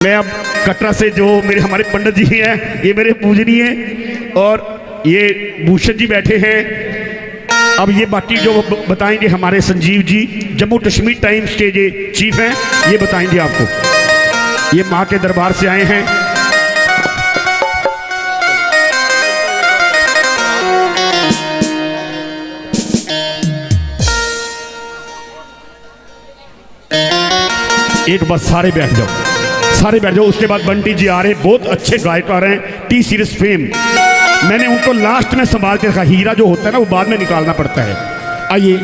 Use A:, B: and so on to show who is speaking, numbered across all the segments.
A: मैं अब कटरा से जो मेरे हमारे पंडित जी हैं, ये मेरे पूजनीय हैं और ये भूषण जी बैठे हैं। अब ये बाकी जो बताएंगे हमारे संजीव जी, जम्मू कश्मीर टाइम्स के ये चीफ हैं, ये बताएंगे आपको। ये माँ के दरबार से आए हैं। एक बार सारे बैठ जाओ, सारे बैठ जाओ। उसके बाद बंटी जी आ रहे हैं, बहुत अच्छे गायक आ रहे हैं, टी सीरीज फेम। मैंने उनको लास्ट में संभाल के रखा, हीरा जो होता है ना वो बाद में निकालना पड़ता है। आइए,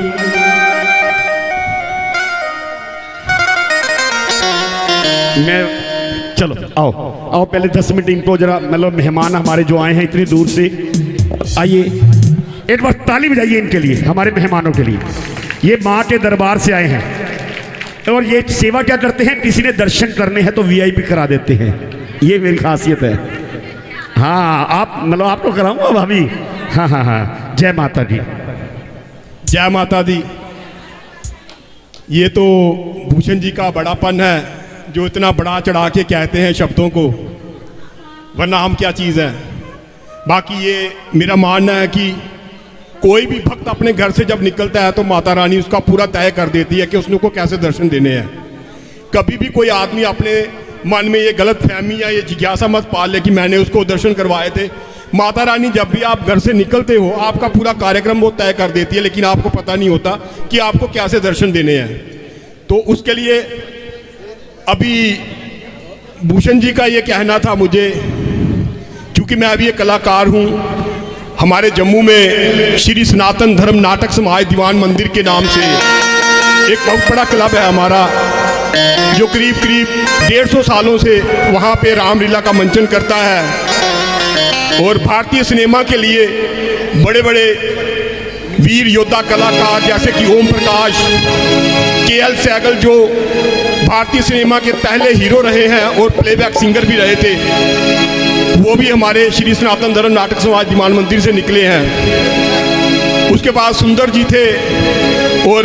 A: मैं चलो आओ आओ, पहले 10 मिनट इनको जरा, मतलब मेहमान हमारे जो आए हैं इतनी दूर से, आइए एक बार ताली बजाइए इनके लिए, हमारे मेहमानों के लिए। ये माँ के दरबार से आए हैं और ये सेवा क्या करते हैं, किसी ने दर्शन करने हैं तो वीआईपी करा देते हैं, ये मेरी खासियत है। हाँ, आप मतलब आपको कराऊंगा भाभी। हाँ हाँ हाँ, जय माता दी,
B: जय माता दी। ये तो भूषण जी का बड़ापन है, जो इतना बड़ा चढ़ा के कहते हैं शब्दों को, वरना हम क्या चीज़ है। बाकी ये मेरा मानना है कि कोई भी भक्त अपने घर से जब निकलता है तो माता रानी उसका पूरा तय कर देती है कि उसने को कैसे दर्शन देने हैं। कभी भी कोई आदमी अपने मन में ये गलत फहमी या ये जिज्ञासा मत पाल ले कि मैंने उसको दर्शन करवाए थे। माता रानी जब भी आप घर से निकलते हो, आपका पूरा कार्यक्रम वो तय कर देती है, लेकिन आपको पता नहीं होता कि आपको कैसे दर्शन देने हैं। तो उसके लिए अभी भूषण जी का ये कहना था मुझे, क्योंकि मैं अभी एक कलाकार हूँ। हमारे जम्मू में श्री सनातन धर्म नाटक समाज दीवान मंदिर के नाम से एक बहुत बड़ा क्लब है हमारा, जो करीब 150 सालों से वहाँ पे रामलीला का मंचन करता है। और भारतीय सिनेमा के लिए बड़े बड़े वीर योद्धा कलाकार जैसे कि ओम प्रकाश, केएल सहगल, जो भारतीय सिनेमा के पहले हीरो रहे हैं और प्लेबैक सिंगर भी रहे थे, वो भी हमारे श्री सनातन धर्म नाटक समाज दीवान मंदिर से निकले हैं। उसके बाद सुंदर जी थे, और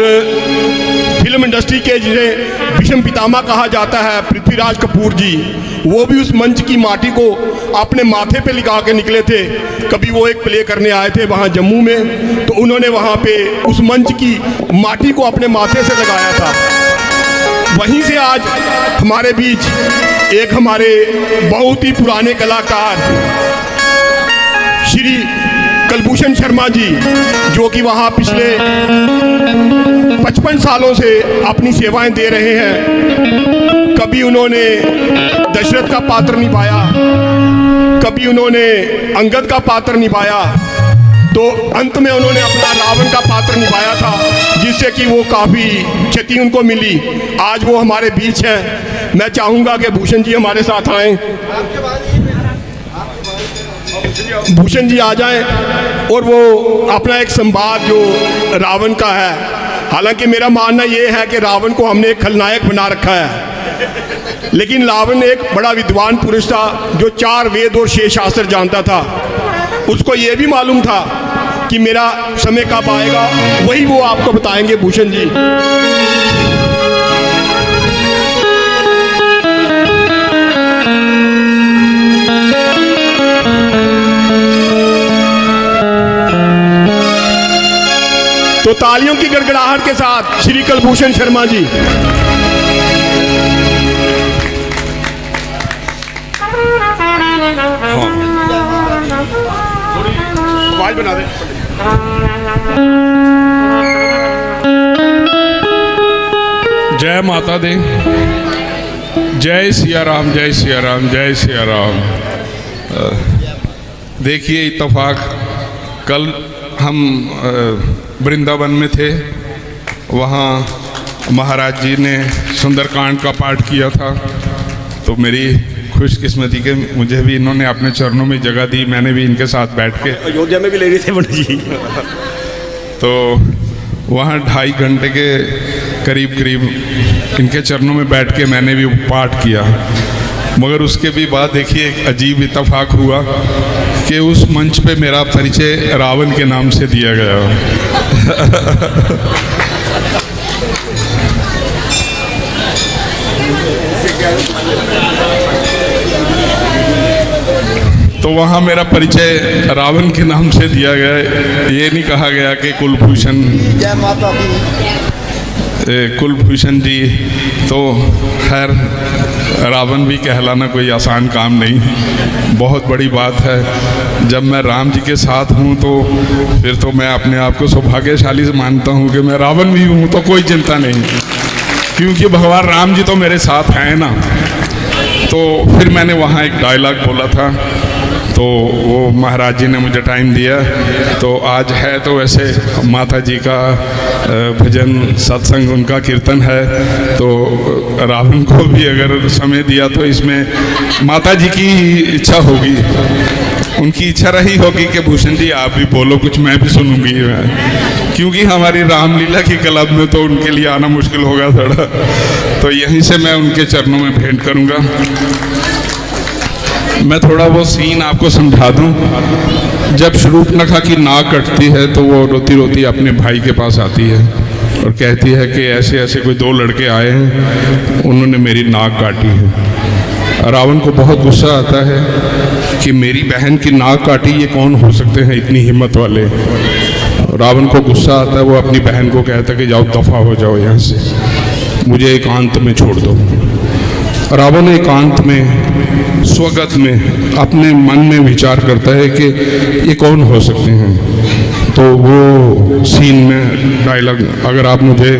B: फिल्म इंडस्ट्री के जिन्हें विषम पितामह कहा जाता है, पृथ्वीराज कपूर जी, वो भी उस मंच की माटी को अपने माथे पे लिखा के निकले थे। कभी वो एक प्ले करने आए थे वहाँ जम्मू में, तो उन्होंने वहाँ पे उस मंच की माटी को अपने माथे से लगाया था। वहीं से आज हमारे बीच एक हमारे बहुत ही पुराने कलाकार श्री कलभूषण शर्मा जी, जो कि वहाँ पिछले 55 सालों से अपनी सेवाएं दे रहे हैं। कभी उन्होंने दशरथ का पात्र निभाया, कभी उन्होंने अंगद का पात्र निभाया, तो अंत में उन्होंने अपना रावण का पात्र निभाया था, जिससे कि वो काफ़ी क्षति उनको मिली। आज वो हमारे बीच हैं। मैं चाहूँगा कि भूषण जी हमारे साथ आएं, भूषण जी आ जाएं और वो अपना एक संवाद जो रावण का है, हालांकि मेरा मानना ये है कि रावण को हमने एक खलनायक बना रखा है, लेकिन रावण एक बड़ा विद्वान पुरुष था जो 4 वेद और 6 शास्त्र जानता था। उसको ये भी मालूम था कि मेरा समय कब आएगा, वही वो आपको बताएंगे भूषण जी। तो तालियों की गड़गड़ाहट के साथ श्री कलभूषण शर्मा जी। आवाज बना दे।
C: जय माता दी, जय सिया राम, जय सिया राम, जय सिया राम। देखिए इत्तफाक, कल हम वृंदावन में थे, वहाँ महाराज जी ने सुंदरकांड का पाठ किया था। तो मेरी खुशकिस्मती के मुझे भी इन्होंने अपने चरणों में जगह दी, मैंने भी इनके साथ बैठ के,
A: अयोध्या में भी ले रहे थे पंडित जी।
C: तो वहाँ 2.5 घंटे के करीब इनके चरणों में बैठ के मैंने भी पाठ किया। मगर उसके भी बाद देखिए एक अजीब इत्तफाक हुआ कि उस मंच पे मेरा परिचय रावण के नाम से दिया गया। तो वहाँ मेरा परिचय रावण के नाम से दिया गया है। ये नहीं कहा गया कि कुलभूषण कुलभूषण जी। तो खैर रावण भी कहलाना कोई आसान काम नहीं, बहुत बड़ी बात है। जब मैं राम जी के साथ हूँ तो फिर तो मैं अपने आप को सौभाग्यशाली से मानता हूँ कि मैं रावण भी हूँ, तो कोई चिंता नहीं, क्योंकि भगवान राम जी तो मेरे साथ हैं ना। तो फिर मैंने वहाँ एक डायलॉग बोला था, तो वो महाराज जी ने मुझे टाइम दिया। तो आज है तो वैसे माता जी का भजन सत्संग, उनका कीर्तन है, तो रावण को भी अगर समय दिया तो इसमें माता जी की इच्छा होगी, उनकी इच्छा रही होगी कि भूषण जी आप भी बोलो कुछ, मैं भी सुनूंगी। क्योंकि हमारी रामलीला की क्लब में तो उनके लिए आना मुश्किल होगा थोड़ा, तो यहीं से मैं उनके चरणों में भेंट करूंगा। मैं थोड़ा वो सीन आपको समझा दूं। जब शूर्पणखा की नाक कटती है तो वो रोती रोती अपने भाई के पास आती है और कहती है कि ऐसे ऐसे कोई दो लड़के आए हैं, उन्होंने मेरी नाक काटी है। रावण को बहुत गुस्सा आता है कि मेरी बहन की नाक काटी, ये कौन हो सकते हैं इतनी हिम्मत वाले। रावण को गुस्सा आता है, वो अपनी बहन को कहता है कि जाओ दफा हो जाओ यहाँ से, मुझे एकांत में छोड़ दो। रावण एकांत में स्वगत में अपने मन में विचार करता है कि ये कौन हो सकते हैं। तो वो सीन में डायलॉग, अगर आप मुझे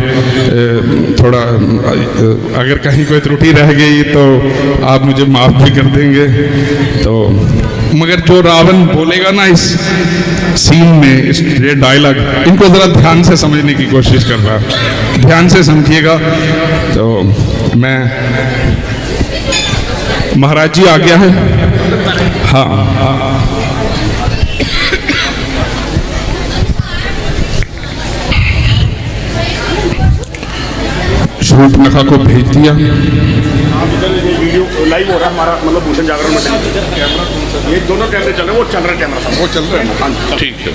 C: थोड़ा अगर कहीं कोई त्रुटि रह गई तो आप मुझे माफ़ भी कर देंगे। तो मगर जो रावण बोलेगा ना इस सीन में, इस ये डायलॉग, इनको ज़रा ध्यान से समझने की कोशिश कर रहा, ध्यान से समझिएगा। तो मैं महाराज जी आ गया है। हाँ, शूर्पणखा को भेज दिया।
A: वीडियो लाइव हो रहा है हमारा, मतलब भूषण जागरण में ये दोनों कैमरे चल रहे हैं, वो चल रहा है कैमरा, वो चल रहा है। हाँ
C: ठीक है।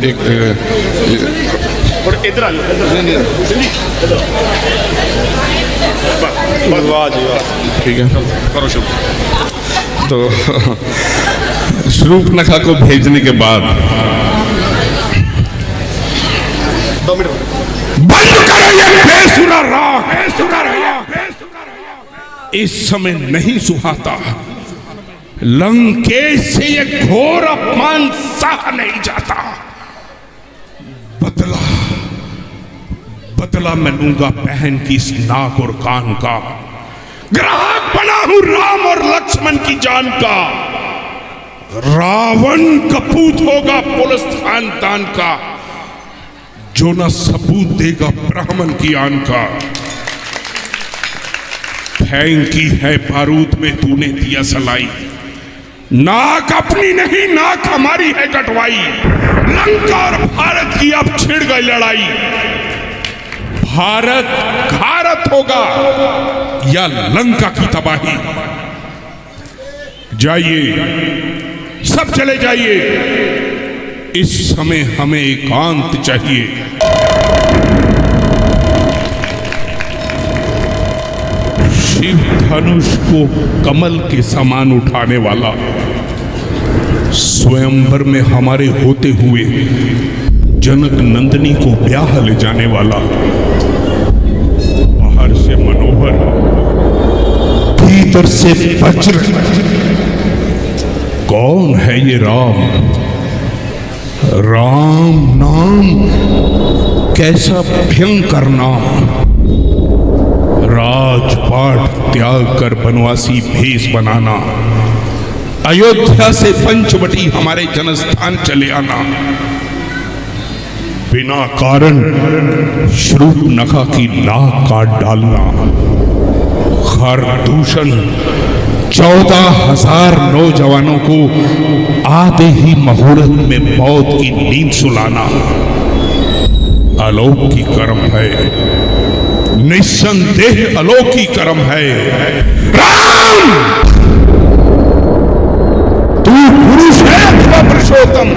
C: एक
A: और इधर आ
C: ठीक है, करो शुरू। तो शूर्पणखा को भेजने के बाद बंद करो ये बेसुरा राग, इस समय नहीं सुहाता। लंकेश से ये घोर अपमान सहा नहीं जाता। बदला मैं लूंगा बहन की इस नाक और कान का। ग्राहक बना हूं राम और लक्ष्मण की जान का। रावण कपूत होगा पुलिस खानदान का, जो न सबूत देगा ब्राह्मण की आन का। फेंकी है बारूद में तूने दिया सलाई, नाक अपनी नहीं नाक हमारी है कटवाई। लंका और भारत की अब छिड़ गई लड़ाई। भारत घारत होगा या लंका की तबाही। जाइए, सब चले जाइए, इस समय हमें एकांत चाहिए। शिव धनुष को कमल के समान उठाने वाला, स्वयंवर में हमारे होते हुए जनक नंदिनी को ब्याह ले जाने वाला, बाहर से मनोहर भीतर से वज्र, कौन है ये राम? राम नाम कैसा भयंकर नाम। राजपाट त्याग कर बनवासी भेष बनाना, अयोध्या से पंचवटी हमारे जनस्थान चले आना, बिना कारण शूर्पणखा की नाक काट डालना, खरदूषण 14,000 नौजवानों को आधे ही मुहूर्त में मौत की नींद सुलाना अलौकिक कर्म है, निस्संदेह अलौकिक कर्म है। राम, तू पुरुष है अथवा पुरुषोत्तम?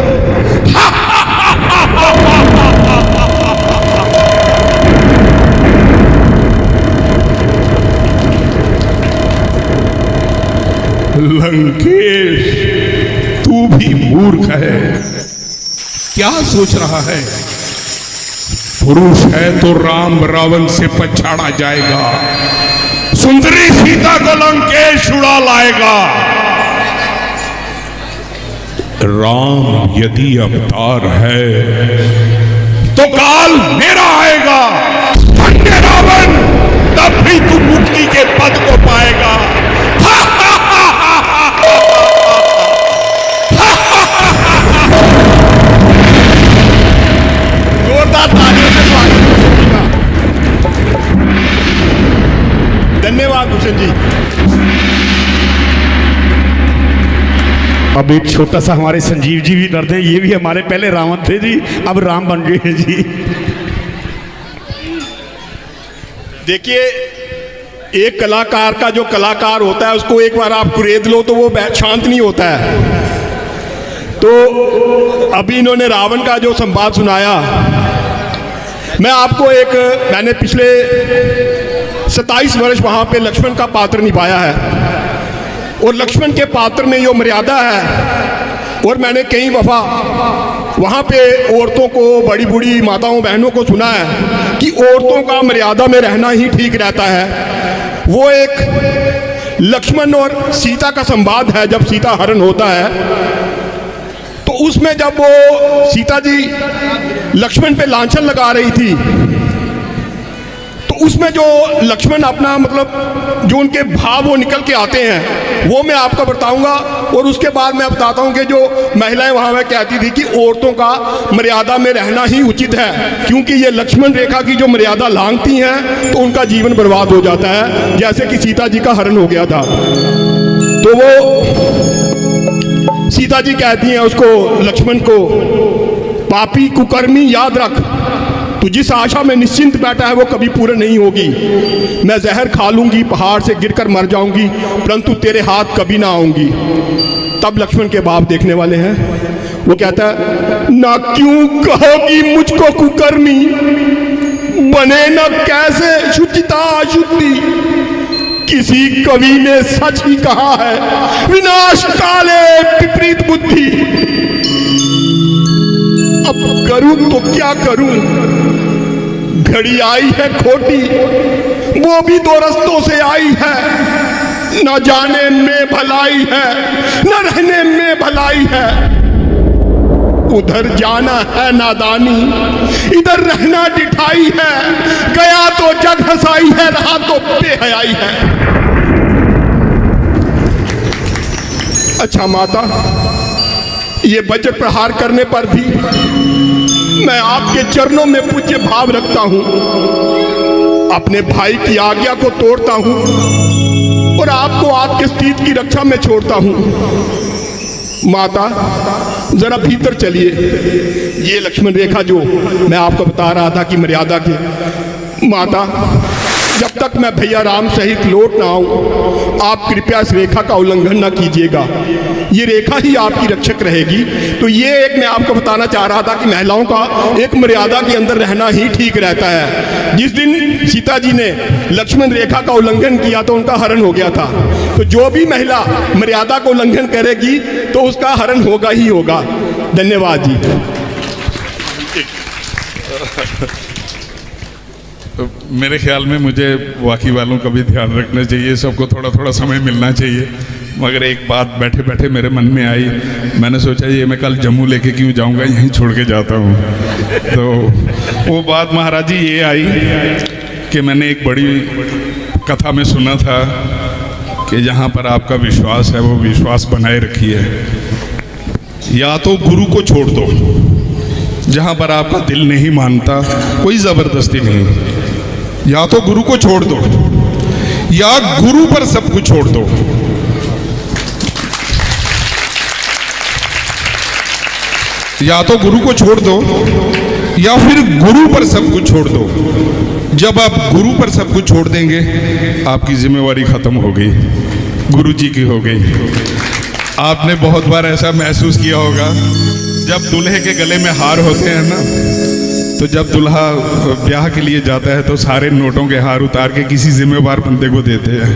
C: लंकेश, तू भी मूर्ख है। क्या सोच रहा है? पुरुष है तो राम रावण से पछाड़ा जाएगा, सुंदरी सीता को लंकेश उड़ा लाएगा। राम यदि अवतार है तो काल मेरा आएगा। अन्य रावण, तब भी तू मुक्ति के पद को पाएगा।
B: जोरदार तालियों से स्वागत करूंगा। धन्यवाद भूषण जी।
A: अब एक छोटा सा हमारे संजीव जी भी डरते हैं, ये भी हमारे पहले रावण थे जी, अब राम बन गए हैं जी।
B: देखिए, एक कलाकार का जो कलाकार होता है उसको एक बार आप कुरेद लो तो वो शांत नहीं होता है। तो अभी इन्होंने रावण का जो संवाद सुनाया, मैं आपको मैंने पिछले 27 वर्ष वहां पे लक्ष्मण का पात्र निभाया है, और लक्ष्मण के पात्र में जो मर्यादा है, और मैंने कई दफा वहाँ पे औरतों को, बड़ी बूढ़ी माताओं बहनों को सुना है कि औरतों का मर्यादा में रहना ही ठीक रहता है। वो एक लक्ष्मण और सीता का संवाद है। जब सीता हरण होता है तो उसमें जब वो सीता जी लक्ष्मण पे लांछन लगा रही थी, तो उसमें जो लक्ष्मण अपना मतलब जो उनके भाव वो निकल के आते हैं, वो मैं आपको बताऊंगा। और उसके बाद मैं बताता हूं कि जो महिलाएं वहां में कहती थी कि औरतों का मर्यादा में रहना ही उचित है, क्योंकि ये लक्ष्मण रेखा की जो मर्यादा लांघती हैं तो उनका जीवन बर्बाद हो जाता है, जैसे कि सीता जी का हरण हो गया था। तो वो सीता जी कहती हैं उसको, लक्ष्मण को, पापी कुकर्मी याद रख, तू जिस आशा में निश्चिंत बैठा है वो कभी पूर्ण नहीं होगी। मैं जहर खा लूंगी, पहाड़ से गिरकर मर जाऊंगी, परंतु तेरे हाथ कभी ना आऊंगी। तब लक्ष्मण के बाप देखने वाले हैं, वो कहता है, ना क्यों कहोगी मुझको कुकर्मी, बने न कैसे शुचिता अशुद्धि। किसी कवि ने सच ही कहा है, विनाश काले विपरीत बुद्धि। अब करूं तो क्या करूं, घड़ी आई है खोटी, वो भी दो रस्तों से आई है। न जाने में भलाई है, न रहने में भलाई है। उधर जाना है नादानी, इधर रहना डिठाई है। गया तो जग हंसाई है, रहा तो बेहयाई है। अच्छा माता, ये वज्र प्रहार करने पर भी मैं आपके चरणों में पूज्य भाव रखता हूं, अपने भाई की आज्ञा को तोड़ता हूं और आपको आपके स्थित की रक्षा में छोड़ता हूं। माता, जरा भीतर चलिए। ये लक्ष्मण रेखा जो मैं आपको बता रहा था कि मर्यादा की, माता, जब तक मैं भैया राम सहित लौट ना आऊं, आप कृपया इस रेखा का उल्लंघन ना कीजिएगा। ये रेखा ही आपकी रक्षक रहेगी। तो ये एक मैं आपको बताना चाह रहा था कि महिलाओं का एक मर्यादा के अंदर रहना ही ठीक रहता है। जिस दिन सीता जी ने लक्ष्मण रेखा का उल्लंघन किया तो उनका हरण हो गया था। तो जो भी महिला मर्यादा को उल्लंघन करेगी तो उसका हरण होगा ही होगा। धन्यवाद जी।
C: तो मेरे ख्याल में मुझे वाकई वालों का भी ध्यान रखना चाहिए, सबको थोड़ा थोड़ा समय मिलना चाहिए। मगर एक बात बैठे बैठे मेरे मन में आई, मैंने सोचा ये मैं कल जम्मू लेके क्यों जाऊंगा, यहीं छोड़ के जाता हूँ। तो वो बात महाराज जी ये आई कि मैंने एक बड़ी कथा में सुना था कि जहाँ पर आपका विश्वास है वो विश्वास बनाए रखिए। या तो गुरु को छोड़ दो, जहाँ पर आपका दिल नहीं मानता कोई ज़बरदस्ती नहीं। या तो गुरु को छोड़ दो या गुरु पर सब कुछ छोड़ दो। या तो गुरु को छोड़ दो या फिर गुरु पर सब कुछ छोड़ दो। जब आप गुरु पर सब कुछ छोड़ देंगे, आपकी जिम्मेवारी खत्म हो गई, गुरु जी की हो गई। आपने बहुत बार ऐसा महसूस किया होगा, जब दूल्हे के गले में हार होते हैं ना, तो जब दूल्हा ब्याह के लिए जाता है तो सारे नोटों के हार उतार के किसी जिम्मेवार बंदे को देते हैं।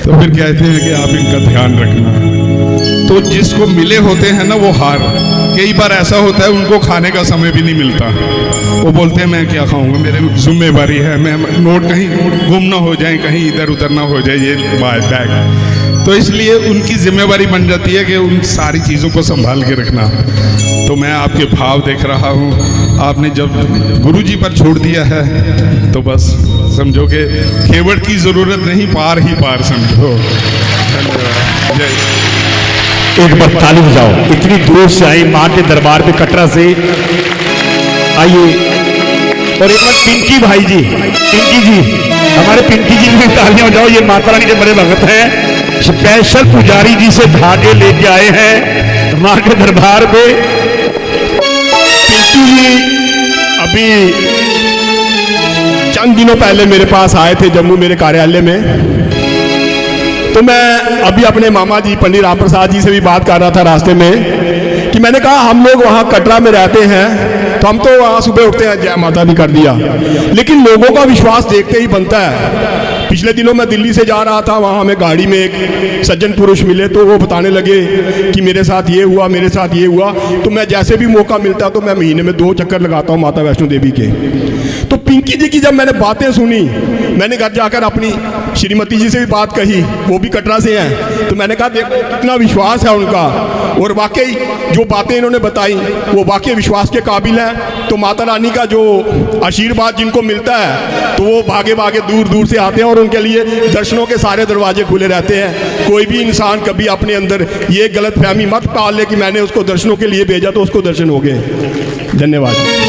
C: तो फिर कहते हैं कि आप इनका ध्यान रखना। तो जिसको मिले होते हैं ना वो हार, कई बार ऐसा होता है उनको खाने का समय भी नहीं मिलता, वो बोलते हैं मैं क्या खाऊंगा, मेरे जिम्मेवारी है, मैं नोट कहीं गुम ना हो जाए, कहीं इधर उधर ना हो जाए ये बैग। तो इसलिए उनकी जिम्मेवारी बन जाती है कि उन सारी चीज़ों को संभाल के रखना। तो मैं आपके भाव देख रहा हूँ, आपने जब गुरुजी पर छोड़ दिया है तो बस समझो कि केवट की ज़रूरत नहीं, पार ही पार समझो। धन्यवाद। जय।
A: एक बार ताली बजाओ, इतनी दूर से आई मां के दरबार पे कटरा से, आइए। और एक बार पिंकी भाई जी, पिंकी जी, हमारे पिंकी जी भी तालियां बजाओ, ये माता रानी के बड़े भगत हैं, स्पेशल पुजारी जी से धागे लेके आए हैं मां के दरबार पे।
B: पिंकी जी अभी चंद दिनों पहले मेरे पास आए थे जम्मू मेरे कार्यालय में, तो मैं अभी अपने मामा जी पंडित राम प्रसाद जी से भी बात कर रहा था रास्ते में कि मैंने कहा हम लोग वहाँ कटरा में रहते हैं तो हम तो वहाँ सुबह उठते हैं जय माता दी कर दिया, लेकिन लोगों का विश्वास देखते ही बनता है। पिछले दिनों मैं दिल्ली से जा रहा था, वहाँ हमें गाड़ी में एक सज्जन पुरुष मिले, तो वो बताने लगे कि मेरे साथ ये हुआ, मेरे साथ ये हुआ। तो मैं जैसे भी मौका मिलता तो मैं महीने में 2 चक्कर लगाता हूँ माता वैष्णो देवी के। तो पिंकी जी की जब मैंने बातें सुनी, मैंने घर जाकर अपनी श्रीमती जी से भी बात कही, वो भी कटरा से हैं, तो मैंने कहा देखो कितना विश्वास है उनका, और वाकई जो बातें इन्होंने बताई वो वाकई विश्वास के काबिल हैं। तो माता रानी का जो आशीर्वाद जिनको मिलता है तो वो भागे भागे दूर दूर से आते हैं और उनके लिए दर्शनों के सारे दरवाजे खुले रहते हैं। कोई भी इंसान कभी अपने अंदर ये गलतफहमी मत पाल ले कि मैंने उसको दर्शनों के लिए भेजा तो उसको दर्शन हो गए। धन्यवाद।